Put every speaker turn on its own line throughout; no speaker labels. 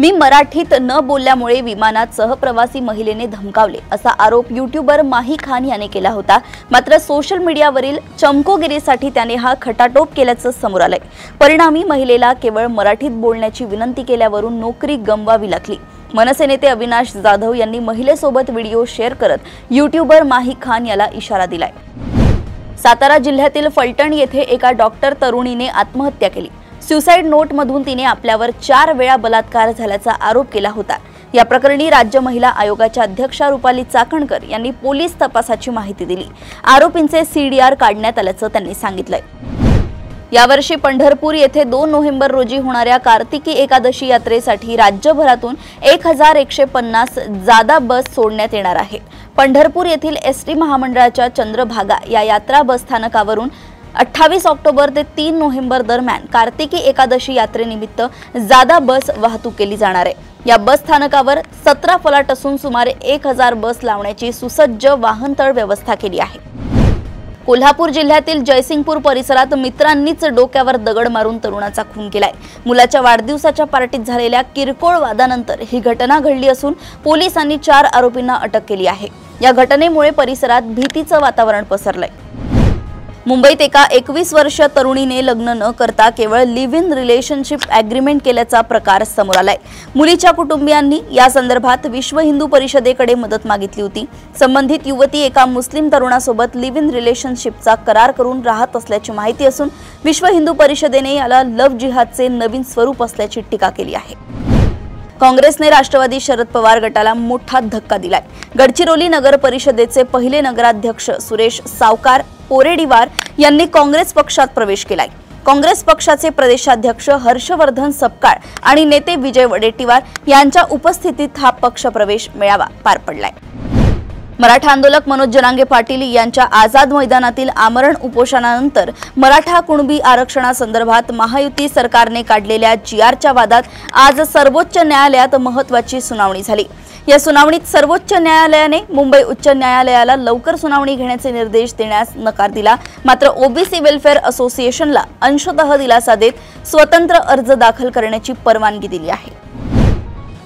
मी मराठीत न बोलल्यामुळे विमानात सहप्रवासी महिलेने धमकावले असा आरोप यूट्यूबर माही खान याने केला होता। मात्र सोशल मीडियावरील चमकोगिरीसाठी त्याने हा खटाटोप केल्याचं समोर आलंय। परिणामी महिलेला केवळ मराठीत बोलण्याची विनंती केल्यावरून नोकरी गमवावी लागली। मनसे नेते अविनाश जाधव यांनी महिलेसोबत व्हिडिओ शेअर करत यूट्यूबर माही खान याला इशारा दिलाय। सातारा जिल्ह्यातील फलटण येथे एका डॉक्टर तरुणीने आत्महत्या केली। सुसाइड नोट मधून तिने आपल्यावर 4 वेळा बलात्कार झाल्याचा आरोप केला होता। या प्रकरणी राज्य महिला आयोगाच्या अध्यक्षा रुपाली चाकणकर यांनी पोलीस तपासाची माहिती दिली। आरोपींचे CDR काढण्यात आल्याचं त्यांनी सांगितलंय। यावर्षी पंढरपूर येथे 2 नोव्हेंबर रोजी होणाऱ्या कार्तिकी एकादशी यात्रेसाठी राज्यभरातून 1150 जादा बस सोडण्यात येणार आहे। पंढरपूर येथील ST महामंडळाच्या चंद्रभागा या यात्रा बस स्थानकावरून 28 ऑक्टोबर ते 3 नोव्हेंबर दरम्यान कार्तिकी एकादशी यात्रेनिमित्त जादा बस वाहतूक केली जाणार आहे। या बस स्थानकावर 17 फलाट असून सुमारे 1000 बस लावण्याची सुसज्ज वाहनतळ व्यवस्था केली आहे। कोल्हापूर जिल्ह्यातील जयसिंगपूर परिसरात मित्रांनीच डोक्यावर दगड मारून तरुणाचा खून केलाय। मुलाच्या वाढदिवसाच्या पार्टीत झालेल्या किरकोळ वादानंतर ही घटना घडली असून पोलिसांनी 4 आरोपींना अटक केली आहे। या घटनेमुळे परिसरात भीतीचं वातावरण पसरलंय। मुंबईत एका 21 वर्षीय तरुणीने लग्न न करता केवळ लिव्ह इन रिलेशनशिप ॲग्रीमेंट केल्याचा प्रकार समोर आलाय। मुलीच्या कुटुंबियांनी या संदर्भात विश्व हिंदू परिषदेकडे मदत मागितली होती। संबंधित युवती एका मुस्लिम तरुणासोबत लिव्ह इन रिलेशनशिपचा करार करून राहत असल्याची माहिती असून विश्व हिंदू परिषदेने याला लव्ह जिहादचे नवीन स्वरूप असल्याची टीका केली आहे। काँग्रेसने राष्ट्रवादी शरद पवार गटाला मोठा धक्का दिलाय। गडचिरोली नगर परिषदेचे पहिले नगराध्यक्ष सुरेश सावकार पोरेडीवार यांनी काँग्रेस पक्षात प्रवेश केलाय। काँग्रेस पक्षाचे प्रदेशाध्यक्ष हर्षवर्धन सपकाळ आणि नेते विजय वडेट्टीवार यांच्या उपस्थितीत हा पक्ष प्रवेश मेळावा पार पडलाय। मराठा आंदोलक मनोज जरांगे पाटील यांच्या आझाद मैदानातील आमरण उपोषणानंतर मराठा कुणबी आरक्षणासंदर्भात महायुती सरकारने काढलेल्या GRच्या वादात आज सर्वोच्च न्यायालयात महत्त्वाची सुनावणी झाली। या सुनावणीत सर्वोच्च न्यायालयाने मुंबई उच्च न्यायालयाला लवकर सुनावणी घेण्याचे निर्देश देण्यास नकार दिला। मात्र OBC वेलफेअर असोसिएशनला अंशतः दिलासा देत स्वतंत्र अर्ज दाखल करण्याची परवानगी दिली आहे।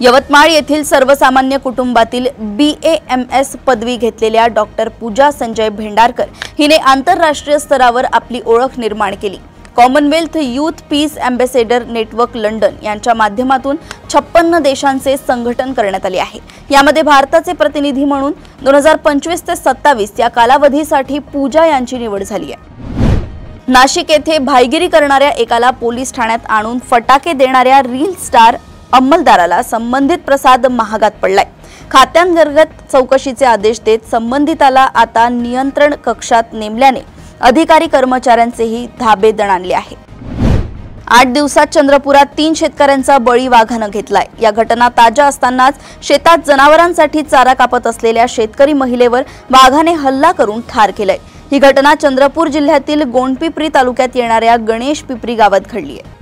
यवतमाळ येथील सर्वसामान्य कुटुंबातील BAMS पदवी घेतलेल्या डॉक्टर पूजा संजय भेंडारकर हिने आंतरराष्ट्रीय स्तरावर आपली ओळख निर्माण केली। Commonwealth youth piece ambassador network London यांच्या माध्यमातून 56 देशांचे संघटन करण्यात आले आहे। यामध्ये भारताचे प्रतिनिधी म्हणून 2025 ते 27 या कालावधीसाठी पूजा यांची निवड झाली आहे। नाशिक येथे भाईगिरी करणाऱ्या एकाला पोलीस ठाण्यात आणून फटाके देणाऱ्या रील स्टार अंमलदाराला संबंधित प्रसाद महागात पडलाय। खात्यांतर्गत चौकशीचे आदेश देत संबंधिताला आता नियंत्रण कक्षात नेमल्याने अधिकारी कर्मचाऱ्यांचेही धाबे दणाणले आहे। 8 दिवसात चंद्रपुरात 3 शेतकऱ्यांचा बळी वाघानं घेतलाय। या घटना ताज्या असतानाच शेतात जनावरांसाठी चारा कापत असलेल्या शेतकरी महिलेवर वाघाने हल्ला करून ठार केलंय। ही घटना चंद्रपूर जिल्ह्यातील गोंडपिपरी तालुक्यात येणाऱ्या गणेश पिपरी गावात घडली आहे।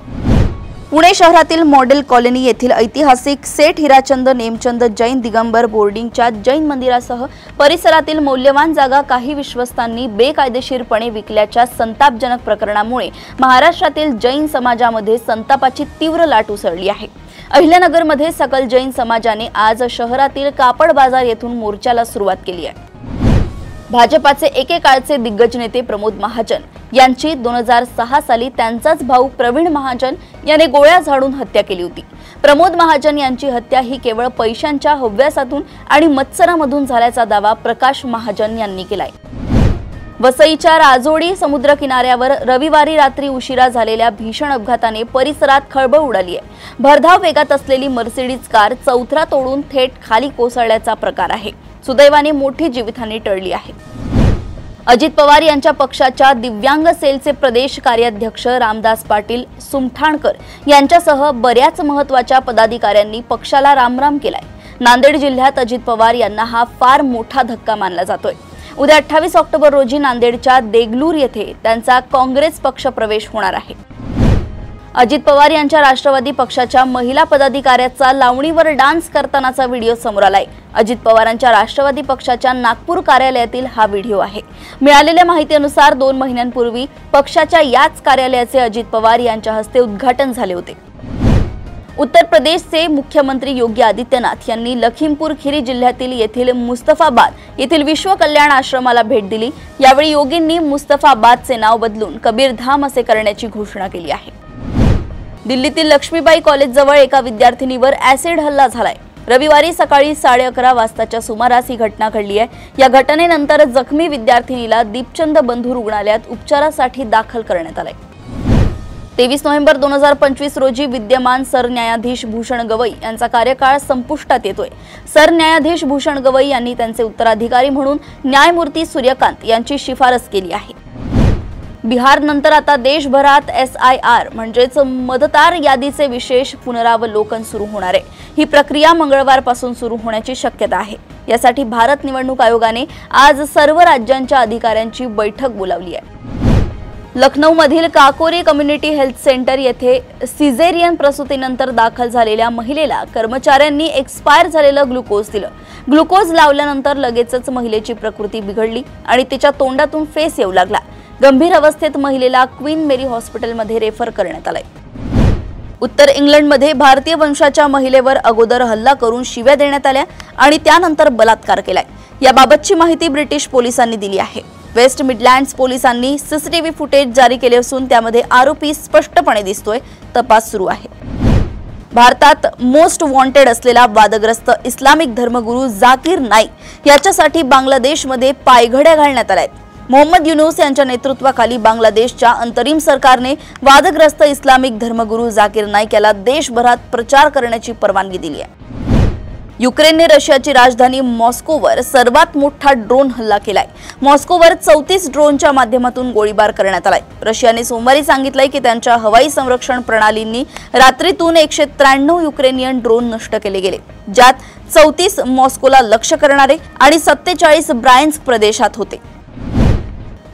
पुणे शहरातील मॉडेल कॉलनी येथील ऐतिहासिक सेठ हिराचंद नेमचंद जैन दिगंबर बोर्डिंगच्या जैन मंदिरासह परिसरातील मौल्यवान जागा काही विश्वस्तांनी बेकायदेशीरपणे विकल्याच्या संतापजनक प्रकरणामुळे महाराष्ट्रातील जैन समाजामध्ये संतापाची तीव्र लाट उसळली आहे। अहिल्यानगरमध्ये सकल जैन समाजाने आज शहरातील कापड बाजार येथून मोर्चाला सुरुवात केली आहे। भाजपाचे एकेकाळचे दिग्गज नेते प्रमोद महाजन यांची 2006 साली त्यांचाच भाऊ प्रवीण महाजन याने गोळ्या झाडून हत्या केली होती। प्रमोद महाजन यांची हत्या ही केवळ पैशांच्या हव्यासातून आणि मत्सरामधून झाल्याचा दावा प्रकाश महाजन यांनी केलाय। वसईच्या राजोडी समुद्र किनाऱ्यावर रविवारी रात्री उशिरा झालेल्या भीषण अपघाताने परिसरात खळबळ उडाली आहे। भरधाव वेगात असलेली मर्सिडीज कार चौथरा तोडून थेट खाली कोसळल्याचा प्रकार आहे। सुदैवाने मोठी जीवितहानी टळली आहे। अजित पवार यांच्या पक्षाच्या दिव्यांग सेलचे प्रदेश कार्याध्यक्ष रामदास पाटील सुमठाणकर यांच्यासह बऱ्याच महत्त्वाच्या पदाधिकाऱ्यांनी पक्षाला रामराम केलाय। नांदेड जिल्ह्यात अजित पवार यांना हा फार मोठा धक्का मानला जातोय। उद्या 28 ऑक्टोबर रोजी नांदेडच्या देगलूर येथे त्यांचा काँग्रेस पक्ष प्रवेश होणार आहे। अजित पवार यांच्या राष्ट्रवादी पक्षाच्या महिला पदाधिकाऱ्याचा लावणीवर डान्स करतानाचा व्हिडिओ समोर आलाय। अजित पवारांच्या राष्ट्रवादी पक्षाच्या नागपूर कार्यालयातील हा व्हिडिओ आहे। मिळालेल्या माहितीनुसार 2 महिन्यांपूर्वी पक्षाच्या याच कार्यालयाचे अजित पवार यांच्या हस्ते उद्घाटन झाले होते। उत्तर प्रदेशचे मुख्यमंत्री योगी आदित्यनाथ यांनी लखीमपुर खीरी जिल्ह्यातील येथील मुस्तफाबाद येथील विश्व कल्याण आश्रमाला भेट दिली। यावेळी योगींनी मुस्तफाबादचे नाव बदलून कबीरधाम असे करण्याची घोषणा केली आहे। दिल्लीतील लक्ष्मीबाई कॉलेजजवळ एका विद्यार्थिनीवर ॲसिड हल्ला झालाय। रविवारी सकाळी 11:30 वाजताच्या सुमारास ही घटना घडली आहे। या घटनेनंतर जखमी विद्यार्थिनीला दीपचंद बंधू रुग्णालयात उपचारासाठी दाखल करण्यात आले। 23 नोव्हेंबर 2025 रोजी विद्यमान सरन्यायाधीश भूषण गवई यांचा कार्यकाळ संपुष्टात येतोय। सरन्यायाधीश भूषण गवई यांनी त्यांचे उत्तराधिकारी म्हणून न्यायमूर्ती सूर्यकांत यांची शिफारस केली आहे। बिहार नंतर आता देशभरात SIR म्हणजेच मतदार यादीचे विशेष पुनरावलोकन सुरू होणार आहे। ही प्रक्रिया मंगळवारपासून सुरू होण्याची शक्यता आहे। यासाठी भारत निवडणूक आयोगाने आज सर्व राज्यांच्या अधिकाऱ्यांची बैठक बोलावली आहे। लखनौमधील काकोरी कम्युनिटी हेल्थ सेंटर येथे सिझेरियन प्रसूतीनंतर दाखल झालेल्या महिलेला कर्मचाऱ्यांनी एक्सपायर झालेलं ग्लुकोज दिलं। ग्लुकोज लावल्यानंतर लगेचच महिलेची प्रकृती बिघडली आणि तिच्या तोंडातून फेस येऊ लागला। गंभीर अवस्थेत महिलेला क्वीन मेरी हॉस्पिटलमध्ये रेफर करण्यात आले। उत्तर इंग्लंडमध्ये भारतीय वंशाच्या महिलेवर अगोदर हल्ला करून शिव्या देण्यात आल्या आणि त्यानंतर बलात्कार केलाय। याबाबतची माहिती ब्रिटिश पोलिसांनी दिली आहे। वेस्ट मिडलँड्स पोलिसांनी सीसीटीव्ही फुटेज जारी केले असून त्यामध्ये आरोपी स्पष्टपणे दिसतोय। तपास सुरू आहे। भारतात मोस्ट वॉन्टेड असलेला वादग्रस्त इस्लामिक धर्मगुरू जाकीर नाईक याच्यासाठी बांगलादेशमध्ये पायघड्या घालण्यात आल्या आहेत। मोहम्मद युनूस यांच्या नेतृत्वाखाली बांगलादेशच्या अंतरिम सरकारने वादग्रस्त इस्लामिक धर्मगुरू जाकीर नाईक याला देशभरात प्रचार करण्याची परवानगी दिली आहे। युक्रेनने रशियाची राजधानी मॉस्कोवर सर्वात मोठा ड्रोन हल्ला केलाय। मॉस्कोवर 34 ड्रोनच्या माध्यमातून गोळीबार करण्यात आलाय। रशियाने सोमवारी सांगितलंय की त्यांच्या हवाई संरक्षण प्रणालींनी रात्रीतून 193 युक्रेनियन ड्रोन नष्ट केले गेले, ज्यात 34 मॉस्कोला लक्ष्य करणारे आणि 47 ब्रायन्स्क प्रदेशात होते।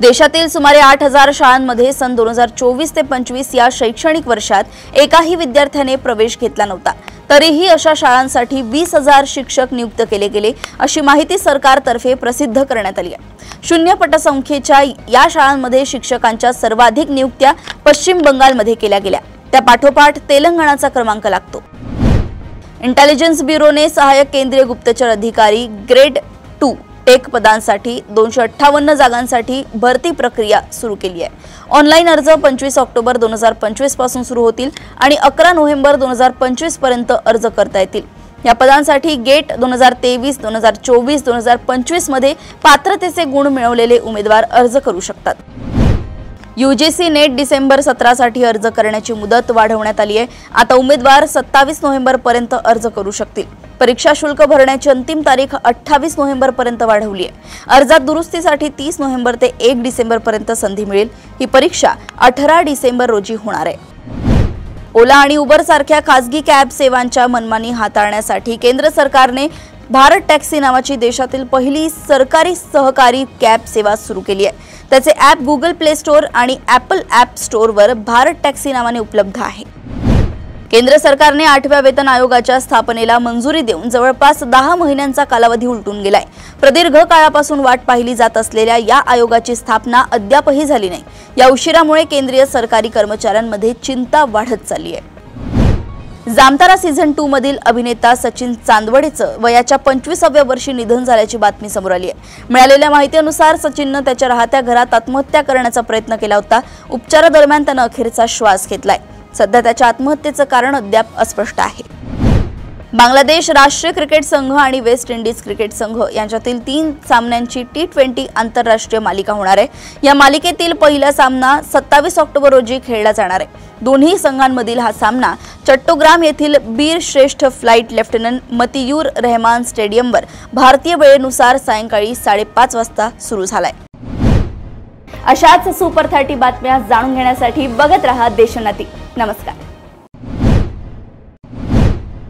देशातील सुमारे 8000 शाळांमध्ये सन 2024 ते 25 या शैक्षणिक वर्षात एकाही विद्यार्थ्याने प्रवेश घेतला नव्हता। तरीही अशा शाळांसाठी 20,000 शिक्षक नियुक्त केले गेले अशी माहिती सरकारतर्फे प्रसिद्ध करण्यात आली आहे। शून्य पटसंख्येच्या या शाळांमध्ये शिक्षकांच्या सर्वाधिक नियुक्त्या पश्चिम बंगालमध्ये केल्या गेल्या। त्या पाठोपाठ तेलंगणाचा क्रमांक लागतो। इंटेलिजन्स ब्युरोने सहाय्यक केंद्रीय गुप्तचर अधिकारी ग्रेड 2 टेक पदांसाठी 258 जागांसाठी भरती प्रक्रिया सुरू केली आहे। ऑनलाईन अर्ज 25 ऑक्टोबर 2025 पासून सुरू होतील आणि 11 नोव्हेंबर 2025 पर्यंत अर्ज करता येतील। या पदांसाठी गेट 2023, 2024, 2025 मध्ये पात्रतेचे गुण मिळवलेले उमेदवार अर्ज करू शकतात। UGC नेट डिसेंबर 17 साठी अर्ज करण्याची मुदत वाढवण्यात आली आहे। आता उमेदवार 27 नोव्हेंबर पर्यंत अर्ज करू शकतील। परीक्षा शुल्क भरण्याची अंतिम तारीख 28 नोव्हेंबर पर्यंत वाढवली आहे। अर्जात दुरुस्तीसाठी 30 नोव्हेंबर ते 1 डिसेंबर पर्यंत संधी मिळेल। ही परीक्षा 18 डिसेंबर रोजी होणार आहे। ओला आणि उबर सारख्या खासगी कॅब सेवांच्या मनमानी हाताळण्यासाठी केंद्र सरकारने भारत टॅक्सी नावाची देशातील पहिली सरकारी सहकारी कॅब सेवा सुरू केली आहे। त्याचे ॲप गुगल प्ले स्टोअर आणि ॲपल ॲप स्टोअरवर भारत टॅक्सी नावाने उपलब्ध आहे। केंद्र सरकारने 8व्या वेतन आयोगाच्या स्थापनेला मंजुरी देऊन जवळपास 10 महिन्यांचा कालावधी उलटून गेलाय। प्रदीर्घ काळापासून वाट पाहिली जात असलेल्या या आयोगाची स्थापना अद्यापही झाली नाही। या उशिरामुळे केंद्रीय सरकारी कर्मचाऱ्यांमध्ये चिंता वाढत चालली आहे। जामतारा सीझन 2 मधील अभिनेता सचिन चांदवडेचं वयाच्या 25व्या वर्षी निधन झाल्याची बातमी समोर आली आहे। मिळालेल्या माहितीनुसार सचिनने त्याच्या राहत्या घरात आत्महत्या करण्याचा प्रयत्न केला होता। उपचारादरम्यान त्याने अखेरचा श्वास घेतलाय। सध्या त्याच्या आत्महत्येचं कारण अद्याप अस्पष्ट आहे। बांगलादेश राष्ट्रीय क्रिकेट संघ आणि वेस्ट इंडिज क्रिकेट संघ यांच्यातील 3 सामन्यांची T20 आंतरराष्ट्रीय मालिका होणार आहे। या मालिकेतील पहिला सामना 27 ऑक्टोबर रोजी खेळला जाणार आहे। दोन्ही संघांमधील हा सामना चट्टोग्राम येथील बीर श्रेष्ठ फ्लाइट लेफ्टनंट मतियूर रहमान स्टेडियमवर भारतीय वेळेनुसार सायंकाळी 5:30 वाजता सुरू झालाय। अशाच सुपर 30 बातम्या जाणून घेण्यासाठी बघत रहा देशोन्नती। नमस्कार।